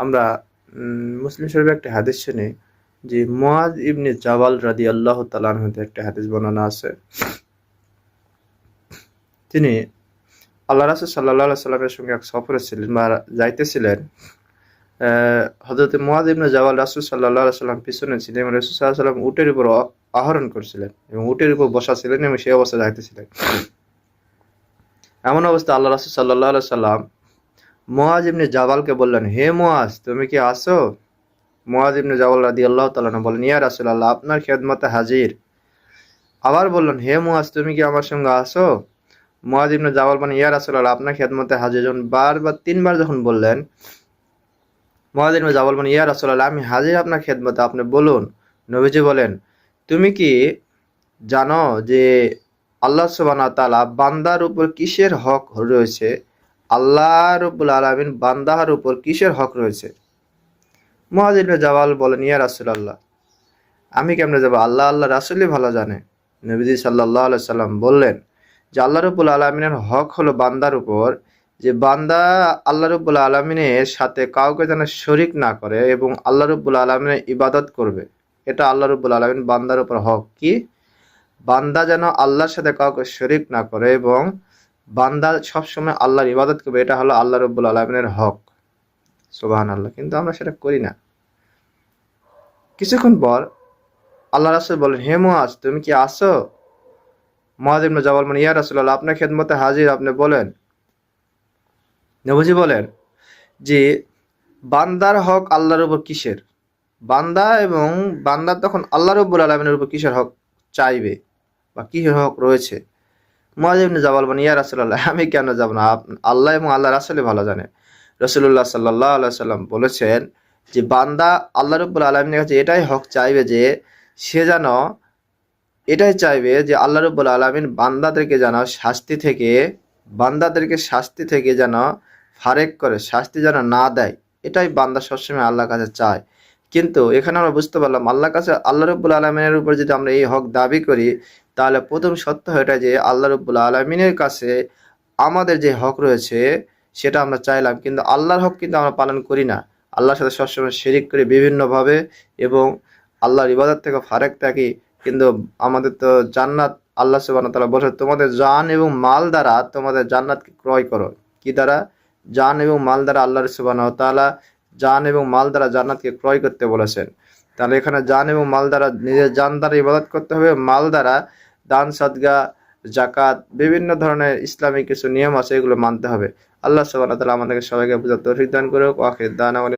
আমরা মুসলিম শরীফে একটা হাদিস শুনি যে মুআজ ইবনে জাবাল রাদিয়াল্লাহু তাআলা আনহু হতে একটা হাদিস বর্ণনা আছে। তিনি আল্লাহ রাসূল সাল্লাল্লাহু আলাইহি সাল্লামের সঙ্গে এক সফরে ছিলেন বা যাইতেছিলেন। হযরত মুআজ ইবনে জাবাল রাসূল সাল্লাল্লাহু আলাইহি সাল্লাম পিছনে ছিলেন এবং রাসূল সাল্লাল্লাহু আলাইহি সাল্লাম উটের উপর আরোহণ করছিলেন এবং উটের উপর বসা ছিলেন এবং সেই অবস্থায় যাইতেছিলেন। এমন অবস্থা আল্লাহ রাসূল সাল্লাল্লাহু আলাইহি সাল্লাম মুআজ ইবনে জাবালকে বললেন, হে মুআজ, তুমি কি আসো? মুআজ ইবনে জাবাল রাদিয়াল্লাহু তাআলা আনহু বলেন, ইয়া রাসূলুল্লাহ, আপনার খেদমতে হাজির। আবার বললেন, হে মুআজ, তুমি কি আমার সঙ্গে আসো? মুআজ ইবনে জাবাল বলেন, ইয়া রাসূলুল্লাহ, আপনার খেদমতে হাজির। যখন বারবার তিনবার যখন বললেন, মুআজ ইবনে জাবাল বলেন, ইয়া রাসূলুল্লাহ, আমি হাজির আপনার খেদমতে, আপনি বলুন। নবীজি বলেন, তুমি কি জানো যে আল্লাহ সুবহানাহু ওয়া তাআলা বান্দার উপর কিসের হক রয়েছে? আল্লাহ রাব্বুল আলামিন বান্দার উপর কিসের হক রয়েছে? মুআজ ইবনে জাবাল বলেন, ইয়া রাসূলুল্লাহ, আমি কেমনে যাব? আল্লাহ রাসূলই ভালো জানে। নবীজি সাল্লাল্লাহু আলাইহি সাল্লাম বললেন যে আল্লাহ রাব্বুল আলামিনের হক হলো বান্দার উপর যে বান্দা আল্লাহ রাব্বুল আলামিনের সাথে কাউকে যেন শরীক না করে এবং আল্লাহ রাব্বুল আলামিনের ইবাদত করবে। এটা আল্লাহ রাব্বুল আলামিন বান্দার উপর হক। কি? বান্দা যেন আল্লাহর সাথে কাউকে শরীক না করে এবং বান্দা সবসময় আল্লাহর ইবাদত করবে। এটা হলো আল্লাহ রাব্বুল আলামিনের হক। সুবহানাল্লাহ। কিন্তু আমরা সেটা করি না। কিছুক্ষণ পর আল্লাহ রাসূল বলেন, হে মুআজ, তুমি কি আসো? মুআজ ইবনে জাবাল বলেন, ইয়া রাসূলুল্লাহ, আপনার খেদমতে হাজির, আপনি বলেন। নবীজি বলেন যে বান্দার হক আল্লাহর উপর কিসের? বান্দা এবং বান্দা তখন আল্লাহ রাব্বুল আলামিনের উপর কিসের হক চাইবে বা কিসের হক রয়েছে? মুআজ ইবনে জাবাল বলেন, ইয়া রাসূলুল্লাহ, আমি কেন যাব না? আল্লাহ এবং আল্লাহ রাসূলই ভালো জানে। রাসূলুল্লাহ সাল্লাল্লাহু আলাইহি সাল্লাম বলেছেন যে বান্দা আল্লাহ রাব্বুল আলামিনের কাছে এটাই হক চাইবে যে সে যেন এটাই চাইবে যে আল্লাহ রাব্বুল আলামিন বান্দাদেরকে শাস্তি থেকে যেন ফারেক করে, শাস্তি যেন না দেয়। এটাই বান্দা সবসময় আল্লাহর কাছে চায়। কিন্তু এখানে আমরা বুঝতে পারলাম আল্লাহর কাছে আল্লাহ রাব্বুল আলামিনের উপর যদি আমরা এই হক দাবি করি, তাহলে প্রথম সত্য এটা যে আল্লাহ রাব্বুল আলামিনের কাছে আমাদের যে হক রয়েছে সেটা আমরা চাইলাম, কিন্তু আল্লাহর হক কিন্তু আমরা পালন করি না। আল্লাহর সাথে সবসময় শিরিক করি বিভিন্নভাবে এবং আল্লাহর ইবাদত থেকে ফারেক থাকি। কিন্তু আমাদের তো জান্নাত আল্লাহ সুবহানাহু ওয়া তাআলা বলেন, তোমাদের জান এবং মাল দ্বারা তোমাদের জান্নাতকে ক্রয় করো। কি দ্বারা? জান এবং মাল দ্বারা আল্লাহ সুবহানাহু ওয়া তাআলা জান এবং মাল দ্বারা জান্নাতকে ক্রয় করতে বলেছেন। তাহলে এখানে জান এবং মাল দ্বারা নিজের জান দ্বারা ইবাদত করতে হবে, মাল দ্বারা দান সদকা যাকাত বিভিন্ন ধরনের ইসলামিক কিছু নিয়ম আছে, এগুলো মানতে হবে। আল্লাহ সুবহানাহু ওয়া তাআলা আমাদেরকে সবাইকে বুঝার তৌফিক দান করুক। ওয়া আখির দাওয়ানা